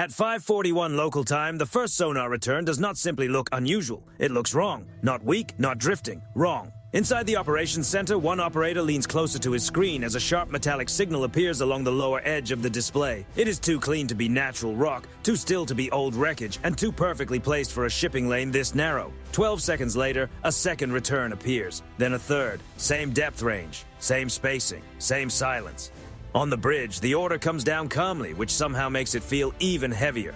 At 5:41 local time, the first sonar return does not simply look unusual. It looks wrong. Not weak, not drifting. Wrong. Inside the operations center, one operator leans closer to his screen as a sharp metallic signal appears along the lower edge of the display. It is too clean to be natural rock, too still to be old wreckage, and too perfectly placed for a shipping lane this narrow. 12 seconds later, a second return appears. Then a third. Same depth range. Same spacing. Same silence. On the bridge, the order comes down calmly, which somehow makes it feel even heavier.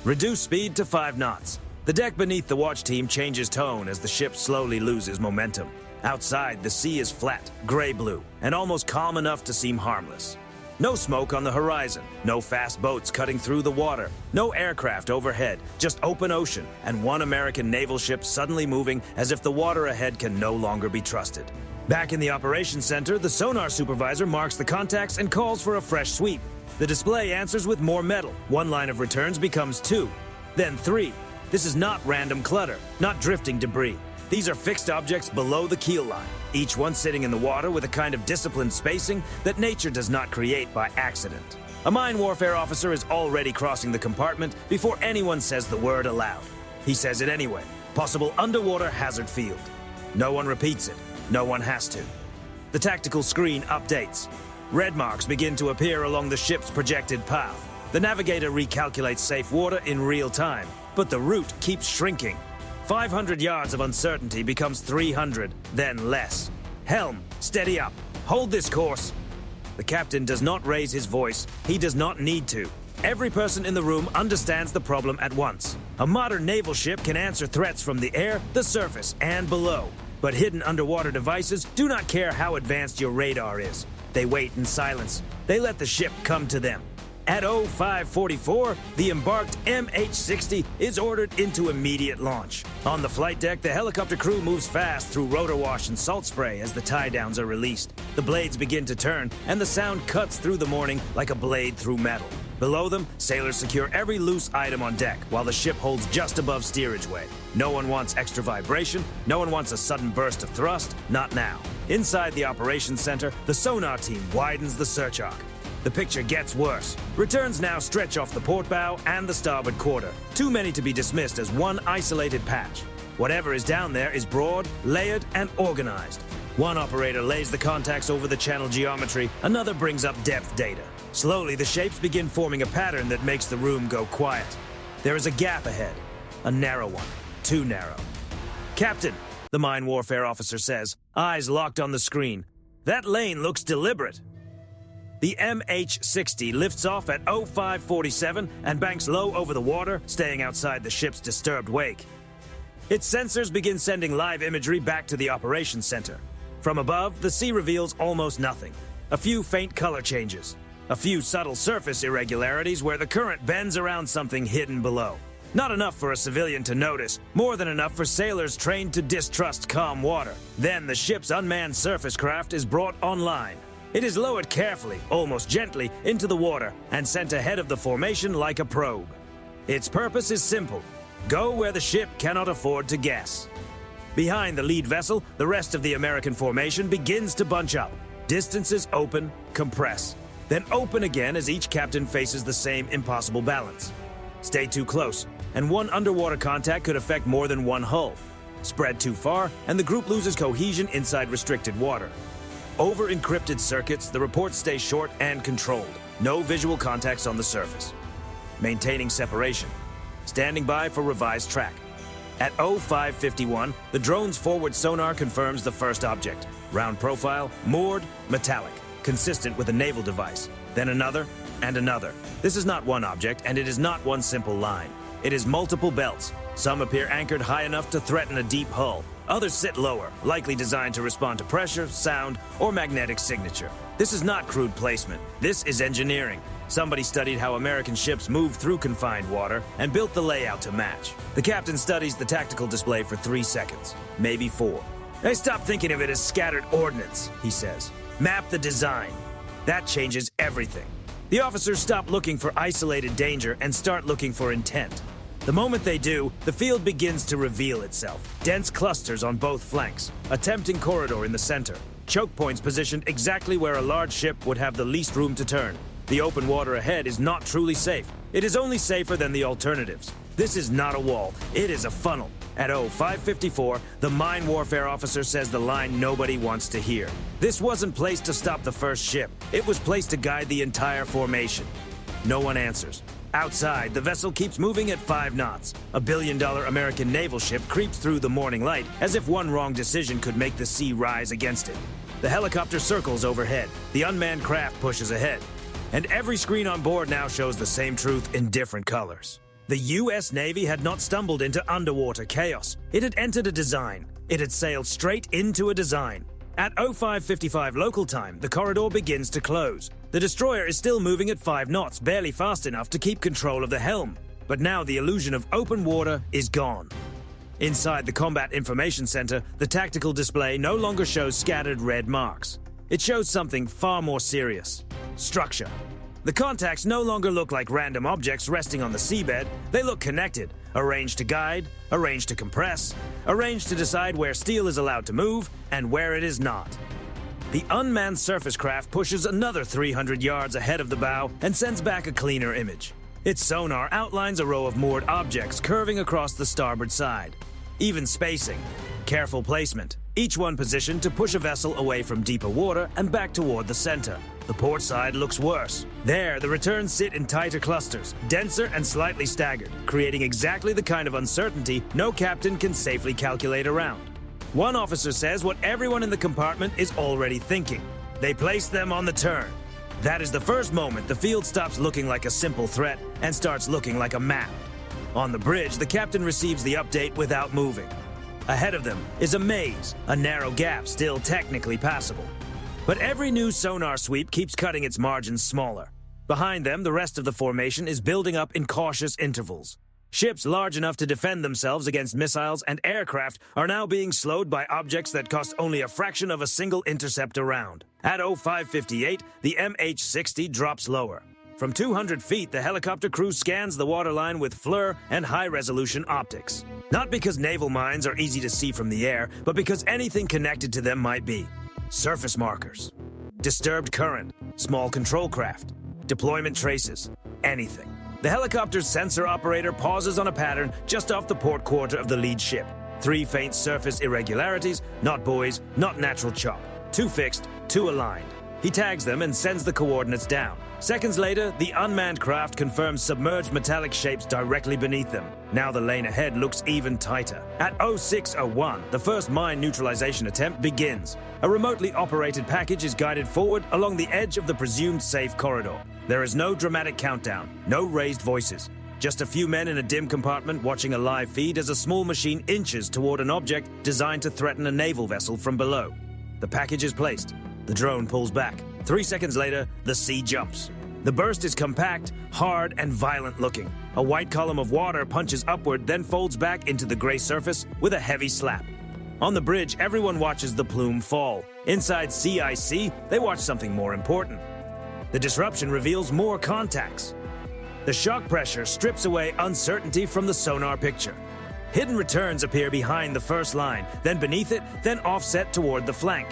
Reduce speed to 5 knots. The deck beneath the watch team changes tone as the ship slowly loses momentum. Outside, the sea is flat, gray-blue, and almost calm enough to seem harmless. No smoke on the horizon, no fast boats cutting through the water, no aircraft overhead, just open ocean, and one American naval ship suddenly moving as if the water ahead can no longer be trusted. Back in the operations center, the sonar supervisor marks the contacts and calls for a fresh sweep. The display answers with more metal. One line of returns becomes 2, then 3. This is not random clutter, not drifting debris. These are fixed objects below the keel line, each one sitting in the water with a kind of disciplined spacing that nature does not create by accident. A mine warfare officer is already crossing the compartment before anyone says the word aloud. He says it anyway. Possible underwater hazard field. No one repeats it. No one has to. The tactical screen updates. Red marks begin to appear along the ship's projected path. The navigator recalculates safe water in real time, but the route keeps shrinking. 500 yards of uncertainty becomes 300, then less. Helm, steady up. Hold this course. The captain does not raise his voice. He does not need to. Every person in the room understands the problem at once. A modern naval ship can answer threats from the air, the surface, and below. But hidden underwater devices do not care how advanced your radar is. They wait in silence. They let the ship come to them. At 0544, the embarked MH-60 is ordered into immediate launch. On the flight deck, the helicopter crew moves fast through rotor wash and salt spray as the tie-downs are released. The blades begin to turn, and the sound cuts through the morning like a blade through metal. Below them, sailors secure every loose item on deck, while the ship holds just above steerage way. No one wants extra vibration, no one wants a sudden burst of thrust, not now. Inside the operations center, the sonar team widens the search arc. The picture gets worse. Returns now stretch off the port bow and the starboard quarter. Too many to be dismissed as one isolated patch. Whatever is down there is broad, layered, and organized. One operator lays the contacts over the channel geometry, another brings up depth data. Slowly, the shapes begin forming a pattern that makes the room go quiet. There is a gap ahead. A narrow one. Too narrow. "Captain," the mine warfare officer says, eyes locked on the screen. "That lane looks deliberate." The MH-60 lifts off at 0547 and banks low over the water, staying outside the ship's disturbed wake. Its sensors begin sending live imagery back to the operations center. From above, the sea reveals almost nothing. A few faint color changes. A few subtle surface irregularities where the current bends around something hidden below. Not enough for a civilian to notice, more than enough for sailors trained to distrust calm water. Then the ship's unmanned surface craft is brought online. It is lowered carefully, almost gently, into the water and sent ahead of the formation like a probe. Its purpose is simple: go where the ship cannot afford to guess. Behind the lead vessel, the rest of the American formation begins to bunch up. Distances open, compress, then open again as each captain faces the same impossible balance. Stay too close, and one underwater contact could affect more than one hull. Spread too far, and the group loses cohesion inside restricted water. Over encrypted circuits, the reports stay short and controlled. No visual contacts on the surface. Maintaining separation. Standing by for revised track. At 0551, the drone's forward sonar confirms the first object. Round profile, moored, metallic, consistent with a naval device. Then another, and another. This is not one object, and it is not one simple line. It is multiple belts. Some appear anchored high enough to threaten a deep hull. Others sit lower, likely designed to respond to pressure, sound, or magnetic signature. This is not crude placement. This is engineering. Somebody studied how American ships move through confined water and built the layout to match. The captain studies the tactical display for 3 seconds, maybe 4. "I stopped thinking of it as scattered ordnance," he says. "Map the design." That changes everything. The officers stop looking for isolated danger and start looking for intent. The moment they do, the field begins to reveal itself. Dense clusters on both flanks, a tempting corridor in the center, choke points positioned exactly where a large ship would have the least room to turn. The open water ahead is not truly safe. It is only safer than the alternatives. This is not a wall, it is a funnel. At 0554, the mine warfare officer says the line nobody wants to hear. This wasn't placed to stop the first ship. It was placed to guide the entire formation. No one answers. Outside, the vessel keeps moving at 5 knots. A billion-dollar American naval ship creeps through the morning light as if one wrong decision could make the sea rise against it. The helicopter circles overhead. The unmanned craft pushes ahead. And every screen on board now shows the same truth in different colors. The U.S. Navy had not stumbled into underwater chaos. It had entered a design. It had sailed straight into a design. At 0555 local time, the corridor begins to close. The destroyer is still moving at 5 knots, barely fast enough to keep control of the helm. But now the illusion of open water is gone. Inside the Combat Information Center, the tactical display no longer shows scattered red marks. It shows something far more serious: structure. The contacts no longer look like random objects resting on the seabed. They look connected, arranged to guide, arranged to compress, arranged to decide where steel is allowed to move and where it is not. The unmanned surface craft pushes another 300 yards ahead of the bow and sends back a cleaner image. Its sonar outlines a row of moored objects curving across the starboard side. Even spacing, careful placement, each one positioned to push a vessel away from deeper water and back toward the center. The port side looks worse. There, the returns sit in tighter clusters, denser and slightly staggered, creating exactly the kind of uncertainty no captain can safely calculate around. One officer says what everyone in the compartment is already thinking. They place them on the turn. That is the first moment the field stops looking like a simple threat and starts looking like a map. On the bridge, the captain receives the update without moving. Ahead of them is a maze, a narrow gap still technically passable. But every new sonar sweep keeps cutting its margins smaller. Behind them, the rest of the formation is building up in cautious intervals. Ships large enough to defend themselves against missiles and aircraft are now being slowed by objects that cost only a fraction of a single interceptor round. At 0558, the MH-60 drops lower. From 200 feet, the helicopter crew scans the waterline with FLIR and high-resolution optics. Not because naval mines are easy to see from the air, but because anything connected to them might be. Surface markers, disturbed current, small control craft, deployment traces, anything. The helicopter's sensor operator pauses on a pattern just off the port quarter of the lead ship. 3 faint surface irregularities, not buoys, not natural chop. 2 fixed, 2 aligned. He tags them and sends the coordinates down. Seconds later, the unmanned craft confirms submerged metallic shapes directly beneath them. Now the lane ahead looks even tighter. At 0601, the first mine neutralization attempt begins. A remotely operated package is guided forward along the edge of the presumed safe corridor. There is no dramatic countdown, no raised voices. Just a few men in a dim compartment watching a live feed as a small machine inches toward an object designed to threaten a naval vessel from below. The package is placed. The drone pulls back. 3 seconds later, the sea jumps. The burst is compact, hard, and violent looking. A white column of water punches upward, then folds back into the gray surface with a heavy slap. On the bridge, everyone watches the plume fall. Inside CIC, they watch something more important. The disruption reveals more contacts. The shock pressure strips away uncertainty from the sonar picture. Hidden returns appear behind the first line, then beneath it, then offset toward the flank.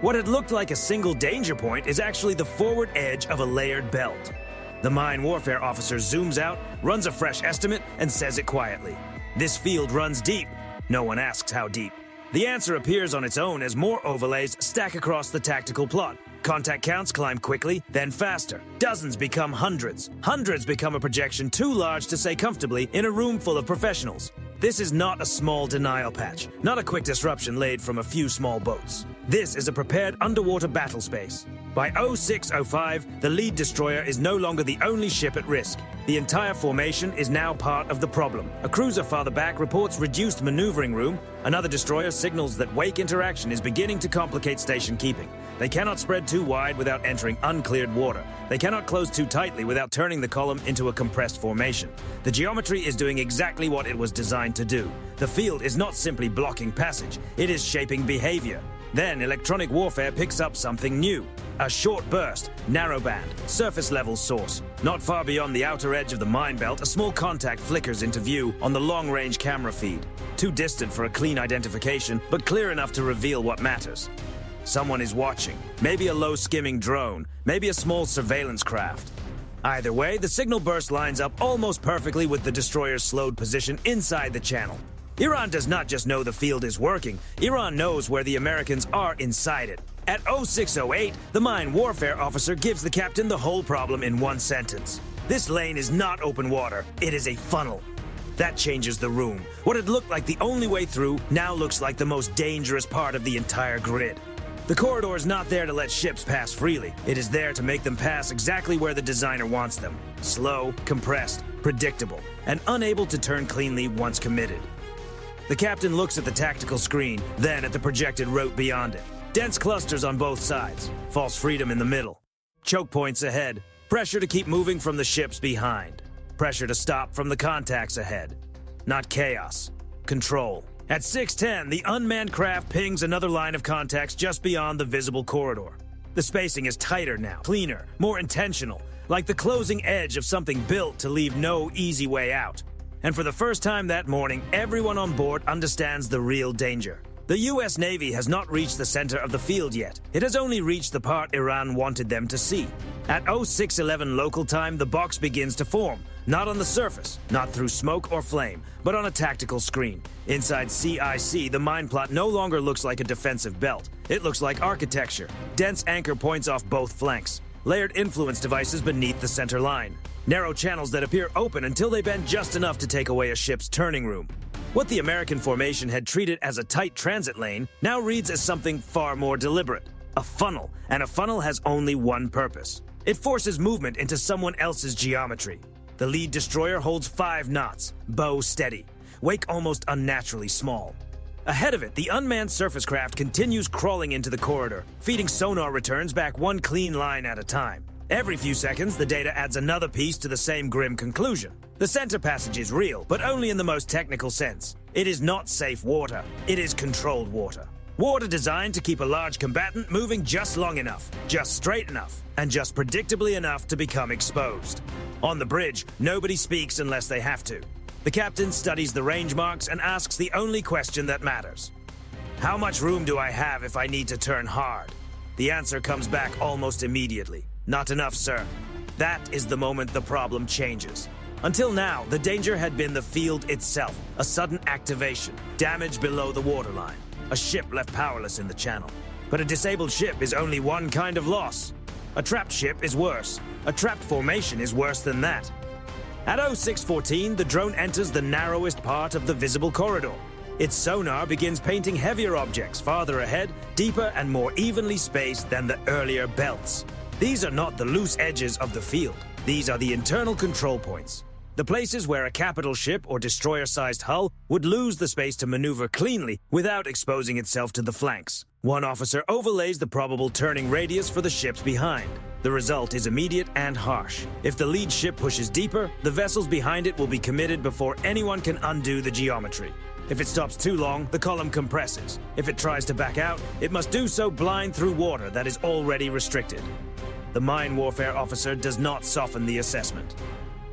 What had looked like a single danger point is actually the forward edge of a layered belt. The mine warfare officer zooms out, runs a fresh estimate, and says it quietly. This field runs deep. No one asks how deep. The answer appears on its own as more overlays stack across the tactical plot. Contact counts climb quickly, then faster. Dozens become hundreds. Hundreds become a projection too large to say comfortably in a room full of professionals. This is not a small denial patch, not a quick disruption laid from a few small boats. This is a prepared underwater battle space. By 0605, the lead destroyer is no longer the only ship at risk. The entire formation is now part of the problem. A cruiser farther back reports reduced maneuvering room. Another destroyer signals that wake interaction is beginning to complicate station keeping. They cannot spread too wide without entering uncleared water. They cannot close too tightly without turning the column into a compressed formation. The geometry is doing exactly what it was designed to do. The field is not simply blocking passage, it is shaping behavior. Then electronic warfare picks up something new. A short burst, narrowband, surface-level source. Not far beyond the outer edge of the mine belt, a small contact flickers into view on the long-range camera feed. Too distant for a clean identification, but clear enough to reveal what matters. Someone is watching. Maybe a low-skimming drone, maybe a small surveillance craft. Either way, the signal burst lines up almost perfectly with the destroyer's slowed position inside the channel. Iran does not just know the field is working, Iran knows where the Americans are inside it. At 0608, the mine warfare officer gives the captain the whole problem in one sentence. This lane is not open water, it is a funnel. That changes the room. What had looked like the only way through now looks like the most dangerous part of the entire grid. The corridor is not there to let ships pass freely. It is there to make them pass exactly where the designer wants them. Slow, compressed, predictable, and unable to turn cleanly once committed. The captain looks at the tactical screen, then at the projected route beyond it. Dense clusters on both sides, false freedom in the middle. Choke points ahead, pressure to keep moving from the ships behind. Pressure to stop from the contacts ahead. Not chaos, control. At 6:10, the unmanned craft pings another line of contacts just beyond the visible corridor. The spacing is tighter now, cleaner, more intentional, like the closing edge of something built to leave no easy way out. And for the first time that morning, everyone on board understands the real danger. The US Navy has not reached the center of the field yet. It has only reached the part Iran wanted them to see. At 0611 local time, the box begins to form. Not on the surface, not through smoke or flame, but on a tactical screen. Inside CIC, the mine plot no longer looks like a defensive belt. It looks like architecture. Dense anchor points off both flanks. Layered influence devices beneath the center line. Narrow channels that appear open until they bend just enough to take away a ship's turning room. What the American formation had treated as a tight transit lane now reads as something far more deliberate. A funnel, and a funnel has only one purpose. It forces movement into someone else's geometry. The lead destroyer holds 5 knots, bow steady, wake almost unnaturally small. Ahead of it, the unmanned surface craft continues crawling into the corridor, feeding sonar returns back one clean line at a time. Every few seconds, the data adds another piece to the same grim conclusion. The center passage is real, but only in the most technical sense. It is not safe water, it is controlled water. Water designed to keep a large combatant moving just long enough, just straight enough, and just predictably enough to become exposed. On the bridge, nobody speaks unless they have to. The captain studies the range marks and asks the only question that matters. How much room do I have if I need to turn hard? The answer comes back almost immediately. Not enough, sir. That is the moment the problem changes. Until now, the danger had been the field itself, a sudden activation, damage below the waterline, a ship left powerless in the channel. But a disabled ship is only one kind of loss. A trapped ship is worse. A trapped formation is worse than that. At 0614, the drone enters the narrowest part of the visible corridor. Its sonar begins painting heavier objects farther ahead, deeper and more evenly spaced than the earlier belts. These are not the loose edges of the field. These are the internal control points. The places where a capital ship or destroyer-sized hull would lose the space to maneuver cleanly without exposing itself to the flanks. One officer overlays the probable turning radius for the ships behind. The result is immediate and harsh. If the lead ship pushes deeper, the vessels behind it will be committed before anyone can undo the geometry. If it stops too long, the column compresses. If it tries to back out, it must do so blind through water that is already restricted. The mine warfare officer does not soften the assessment.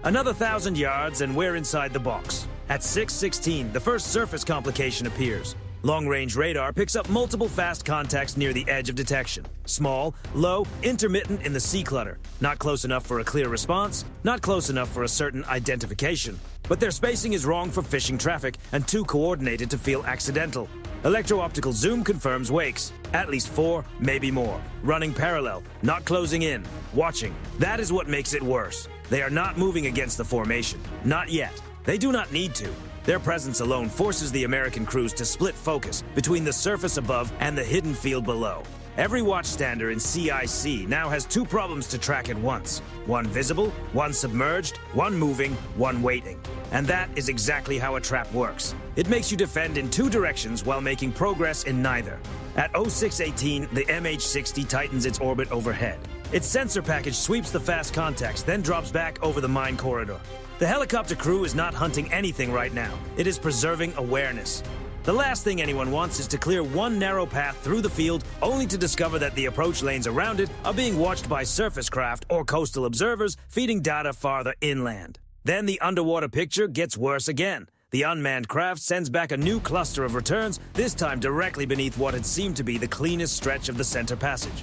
Another 1,000 yards and we're inside the box. At 6:16, the first surface complication appears. Long-range radar picks up multiple fast contacts near the edge of detection. Small, low, intermittent in the sea clutter. Not close enough for a clear response, not close enough for a certain identification. But their spacing is wrong for fishing traffic and too coordinated to feel accidental. Electro-optical zoom confirms wakes. At least 4, maybe more. Running parallel, not closing in. Watching. That is what makes it worse. They are not moving against the formation. Not yet. They do not need to. Their presence alone forces the American crews to split focus between the surface above and the hidden field below. Every watchstander in CIC now has 2 problems to track at once. One visible, one submerged, one moving, one waiting. And that is exactly how a trap works. It makes you defend in 2 directions while making progress in neither. At 0618, the MH-60 tightens its orbit overhead. Its sensor package sweeps the fast contacts, then drops back over the mine corridor. The helicopter crew is not hunting anything right now. It is preserving awareness. The last thing anyone wants is to clear one narrow path through the field only to discover that the approach lanes around it are being watched by surface craft or coastal observers feeding data farther inland. Then the underwater picture gets worse again. The unmanned craft sends back a new cluster of returns, this time directly beneath what had seemed to be the cleanest stretch of the center passage.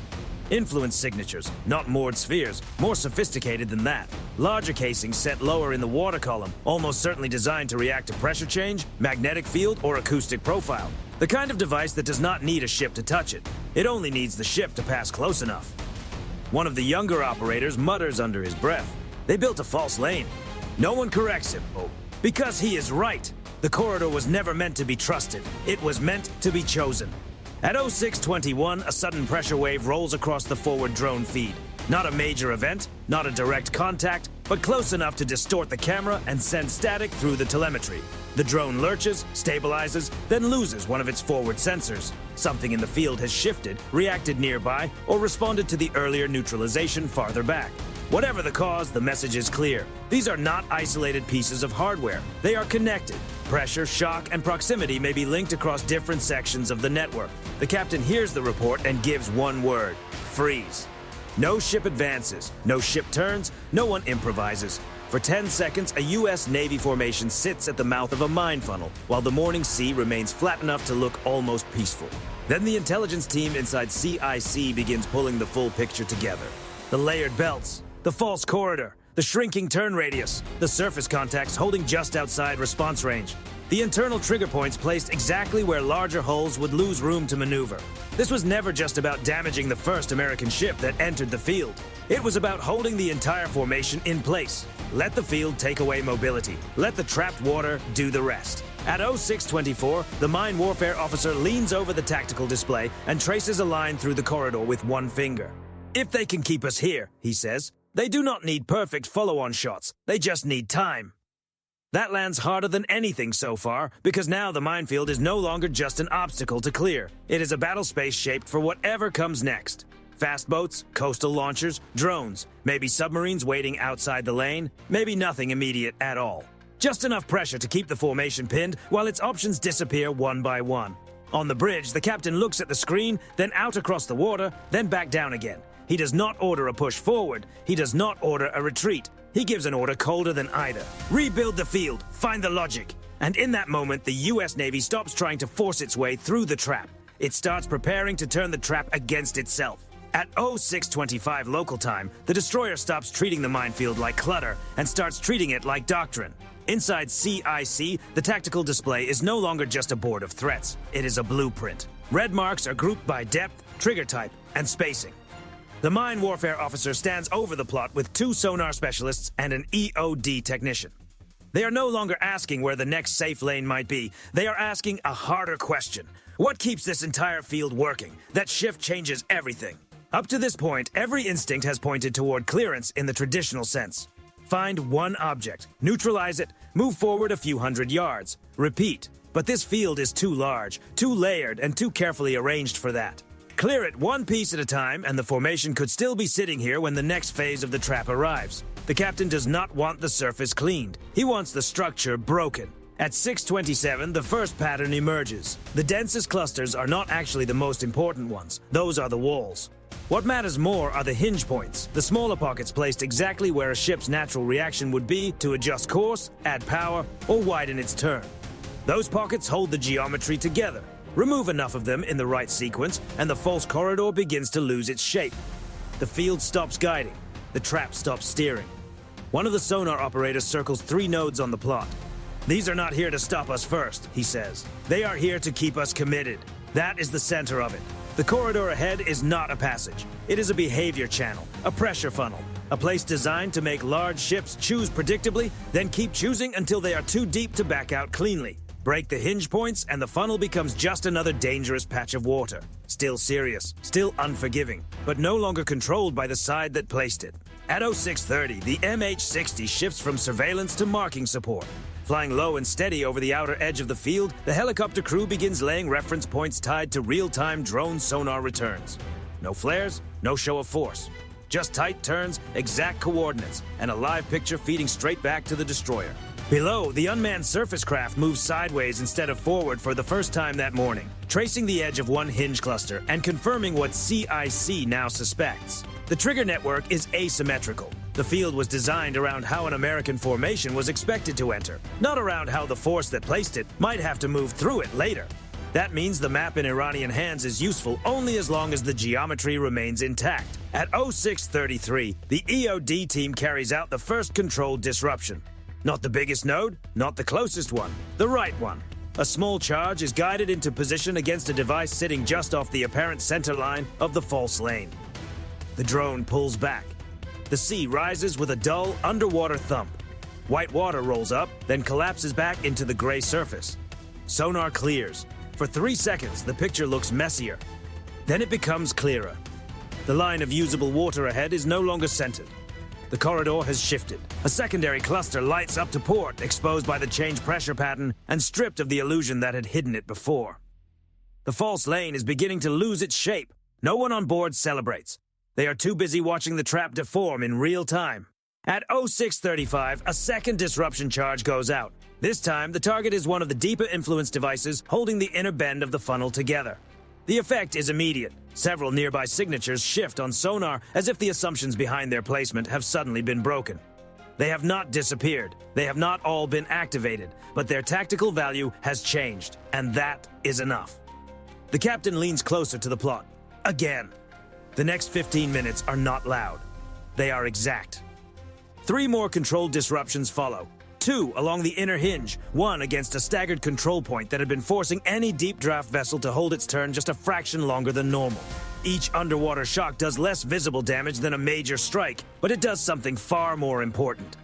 Influence signatures, not moored spheres, more sophisticated than that. Larger casings set lower in the water column, almost certainly designed to react to pressure change, magnetic field, or acoustic profile. The kind of device that does not need a ship to touch it. It only needs the ship to pass close enough. One of the younger operators mutters under his breath. They built a false lane. No one corrects him, because he is right. The corridor was never meant to be trusted. It was meant to be chosen. At 0621, a sudden pressure wave rolls across the forward drone feed. Not a major event, not a direct contact, but close enough to distort the camera and send static through the telemetry. The drone lurches, stabilizes, then loses one of its forward sensors. Something in the field has shifted, reacted nearby, or responded to the earlier neutralization farther back. Whatever the cause, the message is clear. These are not isolated pieces of hardware. They are connected. Pressure, shock, and proximity may be linked across different sections of the network. The captain hears the report and gives one word: freeze. No ship advances, no ship turns, no one improvises. For 10 seconds, a U.S. Navy formation sits at the mouth of a mine funnel, while the morning sea remains flat enough to look almost peaceful. Then the intelligence team inside CIC begins pulling the full picture together. The layered belts, the false corridor, the shrinking turn radius, the surface contacts holding just outside response range. The internal trigger points placed exactly where larger hulls would lose room to maneuver. This was never just about damaging the first American ship that entered the field. It was about holding the entire formation in place. Let the field take away mobility. Let the trapped water do the rest. At 0624, the mine warfare officer leans over the tactical display and traces a line through the corridor with one finger. If they can keep us here, he says, they do not need perfect follow-on shots. They just need time. That lands harder than anything so far, because now the minefield is no longer just an obstacle to clear. It is a battle space shaped for whatever comes next. Fast boats, coastal launchers, drones, maybe submarines waiting outside the lane, maybe nothing immediate at all. Just enough pressure to keep the formation pinned while its options disappear one by one. On the bridge, the captain looks at the screen, then out across the water, then back down again. He does not order a push forward. He does not order a retreat. He gives an order colder than either. Rebuild the field. Find the logic. And in that moment, the U.S. Navy stops trying to force its way through the trap. It starts preparing to turn the trap against itself. At 0625 local time, the destroyer stops treating the minefield like clutter and starts treating it like doctrine. Inside CIC, the tactical display is no longer just a board of threats. It is a blueprint. Red marks are grouped by depth, trigger type, and spacing. The mine warfare officer stands over the plot with 2 sonar specialists and an EOD technician. They are no longer asking where the next safe lane might be. They are asking a harder question. What keeps this entire field working? That shift changes everything. Up to this point, every instinct has pointed toward clearance in the traditional sense. Find one object, neutralize it, move forward a few hundred yards. Repeat. But this field is too large, too layered, and too carefully arranged for that. Clear it one piece at a time, and the formation could still be sitting here when the next phase of the trap arrives. The captain does not want the surface cleaned. He wants the structure broken. At 627, the first pattern emerges. The densest clusters are not actually the most important ones. Those are the walls. What matters more are the hinge points, the smaller pockets placed exactly where a ship's natural reaction would be to adjust course, add power, or widen its turn. Those pockets hold the geometry together. Remove enough of them in the right sequence, and the false corridor begins to lose its shape. The field stops guiding. The trap stops steering. One of the sonar operators circles 3 nodes on the plot. These are not here to stop us first, he says. They are here to keep us committed. That is the center of it. The corridor ahead is not a passage. It is a behavior channel, a pressure funnel, a place designed to make large ships choose predictably, then keep choosing until they are too deep to back out cleanly. Break the hinge points, and the funnel becomes just another dangerous patch of water. Still serious, still unforgiving, but no longer controlled by the side that placed it. At 0630, the MH-60 shifts from surveillance to marking support. Flying low and steady over the outer edge of the field, the helicopter crew begins laying reference points tied to real-time drone sonar returns. No flares, no show of force. Just tight turns, exact coordinates, and a live picture feeding straight back to the destroyer. Below, the unmanned surface craft moves sideways instead of forward for the first time that morning, tracing the edge of one hinge cluster and confirming what CIC now suspects. The trigger network is asymmetrical. The field was designed around how an American formation was expected to enter, not around how the force that placed it might have to move through it later. That means the map in Iranian hands is useful only as long as the geometry remains intact. At 0633, the EOD team carries out the first controlled disruption. Not the biggest node, not the closest one, the right one. A small charge is guided into position against a device sitting just off the apparent center line of the false lane. The drone pulls back. The sea rises with a dull, underwater thump. White water rolls up, then collapses back into the gray surface. Sonar clears. For 3 seconds, the picture looks messier. Then it becomes clearer. The line of usable water ahead is no longer centered. The corridor has shifted. A secondary cluster lights up to port, exposed by the changed pressure pattern and stripped of the illusion that had hidden it before. The false lane is beginning to lose its shape. No one on board celebrates. They are too busy watching the trap deform in real time. At 0635, a second disruption charge goes out. This time, the target is one of the deeper influence devices holding the inner bend of the funnel together. The effect is immediate. Several nearby signatures shift on sonar as if the assumptions behind their placement have suddenly been broken. They have not disappeared. They have not all been activated, but their tactical value has changed, and that is enough. The captain leans closer to the plot. Again. The next 15 minutes are not loud. They are exact. 3 more controlled disruptions follow. 2 along the inner hinge, 1 against a staggered control point that had been forcing any deep draft vessel to hold its turn just a fraction longer than normal. Each underwater shock does less visible damage than a major strike, but it does something far more important.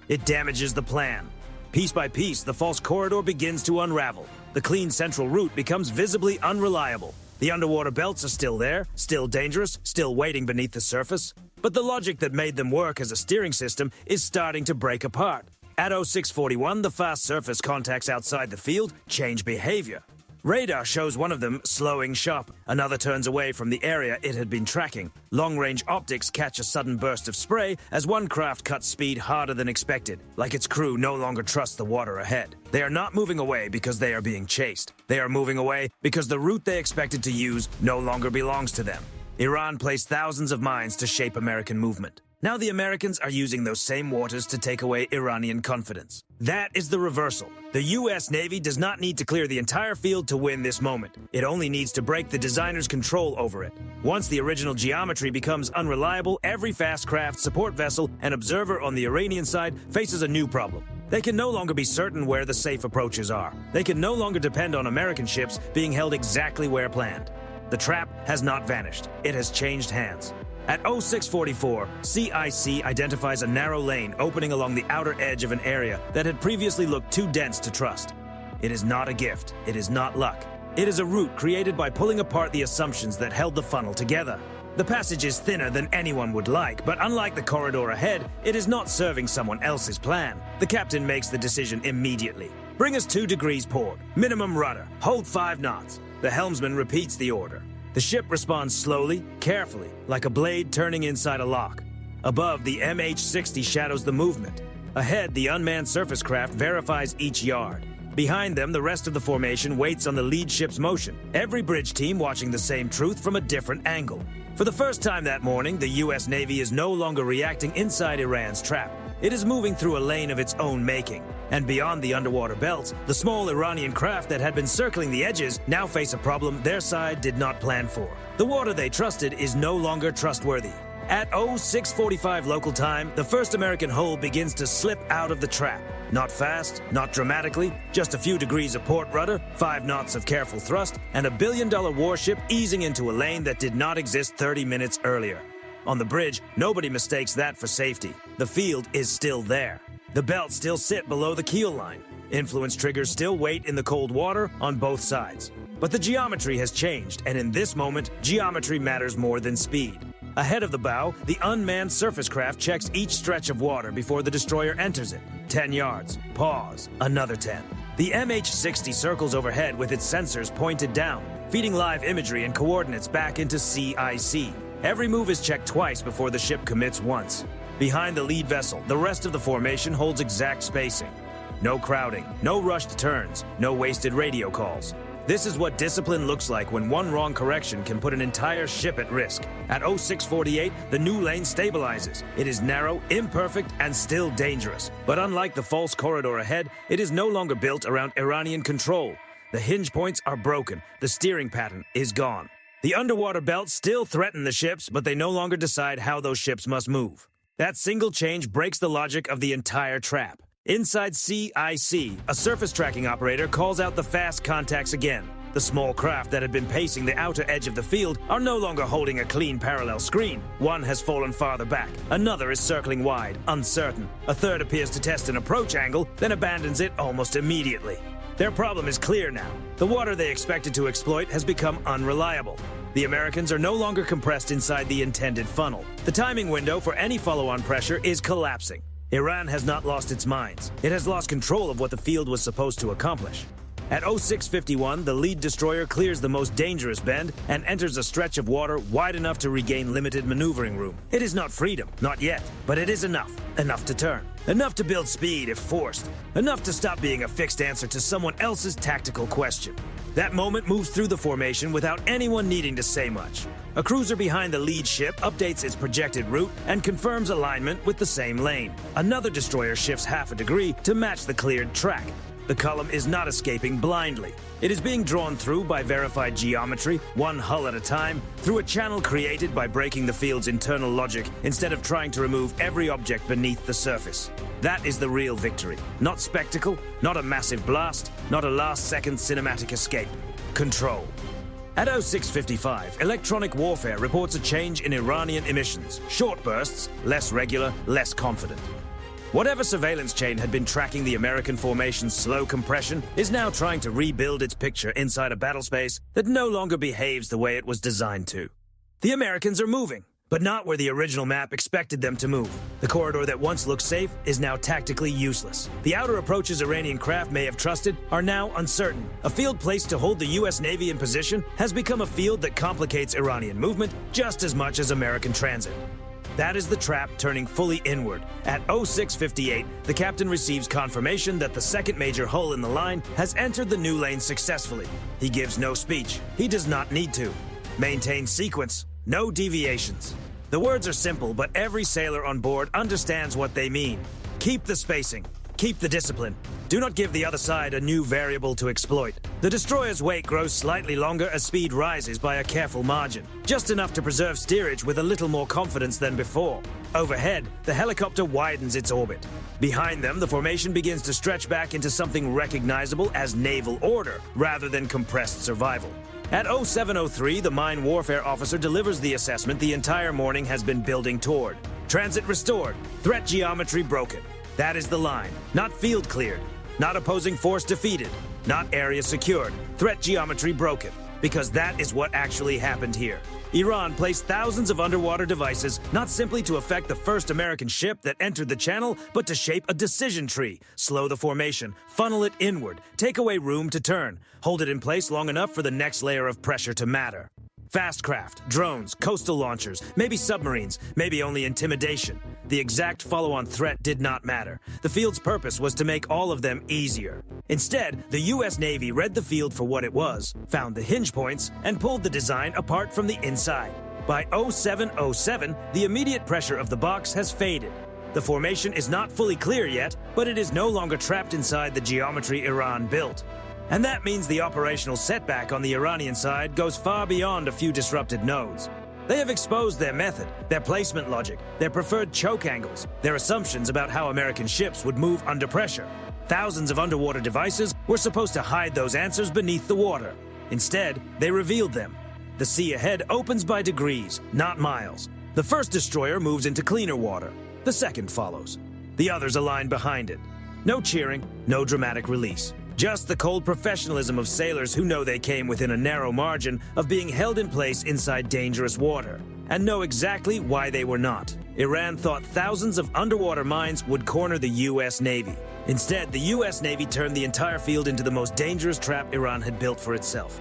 It damages the plan. Piece by piece, the false corridor begins to unravel. The clean central route becomes visibly unreliable. The underwater belts are still there, still dangerous, still waiting beneath the surface. But the logic that made them work as a steering system is starting to break apart. At 0641, the fast surface contacts outside the field change behavior. Radar shows one of them slowing shop. Another turns away from the area it had been tracking. Long-range optics catch a sudden burst of spray as one craft cuts speed harder than expected, like its crew no longer trusts the water ahead. They are not moving away because they are being chased. They are moving away because the route they expected to use no longer belongs to them. Iran placed thousands of mines to shape American movement. Now the Americans are using those same waters to take away Iranian confidence. That is the reversal. The U.S. Navy does not need to clear the entire field to win this moment. It only needs to break the designer's control over it. Once the original geometry becomes unreliable, every fast craft, support vessel, and observer on the Iranian side faces a new problem. They can no longer be certain where the safe approaches are. They can no longer depend on American ships being held exactly where planned. The trap has not vanished. It has changed hands. At 0644, CIC identifies a narrow lane opening along the outer edge of an area that had previously looked too dense to trust. It is not a gift. It is not luck. It is a route created by pulling apart the assumptions that held the funnel together. The passage is thinner than anyone would like, but unlike the corridor ahead, it is not serving someone else's plan. The captain makes the decision immediately. Bring us 2 degrees port. Minimum rudder. Hold 5 knots. The helmsman repeats the order. The ship responds slowly, carefully, like a blade turning inside a lock. Above, the MH-60 shadows the movement. Ahead, the unmanned surface craft verifies each yard. Behind them, the rest of the formation waits on the lead ship's motion. Every bridge team watching the same truth from a different angle. For the first time that morning, the U.S. Navy is no longer reacting inside Iran's trap. It is moving through a lane of its own making. And beyond the underwater belts, the small Iranian craft that had been circling the edges now face a problem their side did not plan for. The water they trusted is no longer trustworthy. At 0645 local time, the first American hull begins to slip out of the trap. Not fast, not dramatically, just a few degrees of port rudder, 5 knots of careful thrust, and a billion-dollar warship easing into a lane that did not exist 30 minutes earlier. On the bridge, nobody mistakes that for safety. The field is still there. The belts still sit below the keel line. Influence triggers still wait in the cold water on both sides. But the geometry has changed, and in this moment, geometry matters more than speed. Ahead of the bow, the unmanned surface craft checks each stretch of water before the destroyer enters it. 10 yards. Pause. Another 10. The MH-60 circles overhead with its sensors pointed down, feeding live imagery and coordinates back into CIC. Every move is checked twice before the ship commits once. Behind the lead vessel, the rest of the formation holds exact spacing. No crowding, no rushed turns, no wasted radio calls. This is what discipline looks like when one wrong correction can put an entire ship at risk. At 0648, the new lane stabilizes. It is narrow, imperfect, and still dangerous. But unlike the false corridor ahead, it is no longer built around Iranian control. The hinge points are broken. The steering pattern is gone. The underwater belts still threaten the ships, but they no longer decide how those ships must move. That single change breaks the logic of the entire trap. Inside CIC, a surface tracking operator calls out the fast contacts again. The small craft that had been pacing the outer edge of the field are no longer holding a clean parallel screen. One has fallen farther back. Another is circling wide, uncertain. A third appears to test an approach angle, then abandons it almost immediately. Their problem is clear now. The water they expected to exploit has become unreliable. The Americans are no longer compressed inside the intended funnel. The timing window for any follow-on pressure is collapsing. Iran has not lost its minds. It has lost control of what the field was supposed to accomplish. At 0651, the lead destroyer clears the most dangerous bend and enters a stretch of water wide enough to regain limited maneuvering room. It is not freedom, not yet, but it is enough. Enough to turn. Enough to build speed if forced. Enough to stop being a fixed answer to someone else's tactical question. That moment moves through the formation without anyone needing to say much. A cruiser behind the lead ship updates its projected route and confirms alignment with the same lane. Another destroyer shifts half a degree to match the cleared track. The column is not escaping blindly. It is being drawn through by verified geometry, one hull at a time, through a channel created by breaking the field's internal logic instead of trying to remove every object beneath the surface. That is the real victory. Not spectacle, not a massive blast, not a last-second cinematic escape. Control. At 0655, electronic warfare reports a change in Iranian emissions. Short bursts, less regular, less confident. Whatever surveillance chain had been tracking the American formation's slow compression is now trying to rebuild its picture inside a battlespace that no longer behaves the way it was designed to. The Americans are moving, but not where the original map expected them to move. The corridor that once looked safe is now tactically useless. The outer approaches Iranian craft may have trusted are now uncertain. A field placed to hold the U.S. Navy in position has become a field that complicates Iranian movement just as much as American transit. That is the trap turning fully inward. At 0658, the captain receives confirmation that the second major hull in the line has entered the new lane successfully. He gives no speech. He does not need to. Maintain sequence. No deviations. The words are simple, but every sailor on board understands what they mean. Keep the spacing. Keep the discipline. Do not give the other side a new variable to exploit. The destroyer's wake grows slightly longer as speed rises by a careful margin, just enough to preserve steerage with a little more confidence than before. Overhead, the helicopter widens its orbit. Behind them, the formation begins to stretch back into something recognizable as naval order, rather than compressed survival. At 0703, the mine warfare officer delivers the assessment the entire morning has been building toward. Transit restored, threat geometry broken. That is the line. Not field cleared. Not opposing force defeated. Not area secured. Threat geometry broken. Because that is what actually happened here. Iran placed thousands of underwater devices, not simply to affect the first American ship that entered the channel, but to shape a decision tree, slow the formation, funnel it inward, take away room to turn, hold it in place long enough for the next layer of pressure to matter. Fast craft, drones, coastal launchers, maybe submarines, maybe only intimidation. The exact follow-on threat did not matter. The field's purpose was to make all of them easier. Instead, the U.S. Navy read the field for what it was, found the hinge points, and pulled the design apart from the inside. By 0707, the immediate pressure of the box has faded. The formation is not fully clear yet, but it is no longer trapped inside the geometry Iran built. And that means the operational setback on the Iranian side goes far beyond a few disrupted nodes. They have exposed their method, their placement logic, their preferred choke angles, their assumptions about how American ships would move under pressure. Thousands of underwater devices were supposed to hide those answers beneath the water. Instead, they revealed them. The sea ahead opens by degrees, not miles. The first destroyer moves into cleaner water. The second follows. The others align behind it. No cheering, no dramatic release. Just the cold professionalism of sailors who know they came within a narrow margin of being held in place inside dangerous water, and know exactly why they were not. Iran thought thousands of underwater mines would corner the U.S. Navy. Instead, the U.S. Navy turned the entire field into the most dangerous trap Iran had built for itself.